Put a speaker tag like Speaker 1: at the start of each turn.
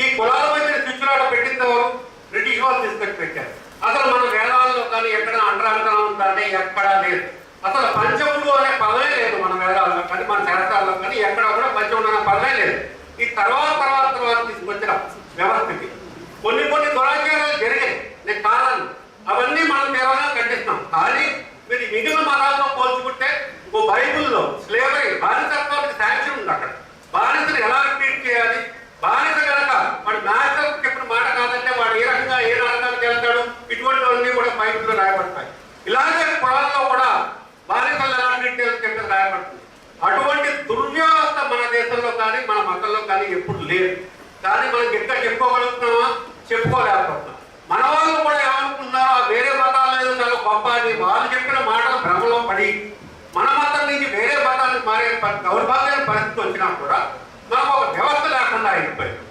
Speaker 1: ఈ కులాల మధ్య చిచ్చులాట పెట్టింది ఎవరు? బ్రిటిష్ వాళ్ళు తీసుకొచ్చి పెట్టారు. అసలు మన వేదాల్లో కానీ ఎక్కడ అంటరాంతరం ఉందంటే ఎక్కడా లేదు. అసలు పంచములు అనే పదమే లేదు మన వేదాల్లో కానీ మన శాస్త్రాల్లో కానీ ఎక్కడ కూడా పంచములు అనే పదమే లేదు. ఈ తర్వాత తీసుకొచ్చిన వ్యవస్థకి కొన్ని దురాచారాలు జరిగాయి, నేను కాదని అవన్నీ మనం తీవ్రంగా ఖండిస్తున్నాం. కానీ మీరు మిగిలిన మతాలతో పోల్చుకుంటే ఓ బైబుల్లో స్లేవరీ బానిసత్వానికి శాంక్షన్ ఉంది. అక్కడ బానిసను ఎలా ట్రీట్ చేయాలి, బానిస కనుక వాడు మాస్టర్ చెప్పిన మాట కాదంటే వాడు ఏ రకానికి వెళ్తాడు, ఇటువంటివన్నీ కూడా బైబుల్లో రాయబడతాయి. ఇలాగే పొలాల్లో కూడా బానిసలు ఎలా ట్రీట్ చేయాలని చెప్పి రాయబడుతుంది. అటువంటి దుర్వ్యవస్థ మన దేశంలో కానీ మన మతంలో కానీ ఎప్పుడు లేదు. కానీ మనం ఎక్కడ చెప్పుకోగలుగుతున్నామా? చెప్పుకోలేకపోతున్నాం. మన వాళ్ళు కూడా ఏమనుకుంటున్నారో వేరే మతాల్లో ఏదో చాలా గొప్ప అని వాళ్ళు చెప్పిన మాటలు భ్రమలో పడి మన మతం నుంచి వేరే మతానికి మారే దౌర్భాగ్యమైన పరిస్థితి వచ్చినా కూడా మనకు ఒక వ్యవస్థ లేకుండా అయిపోయింది.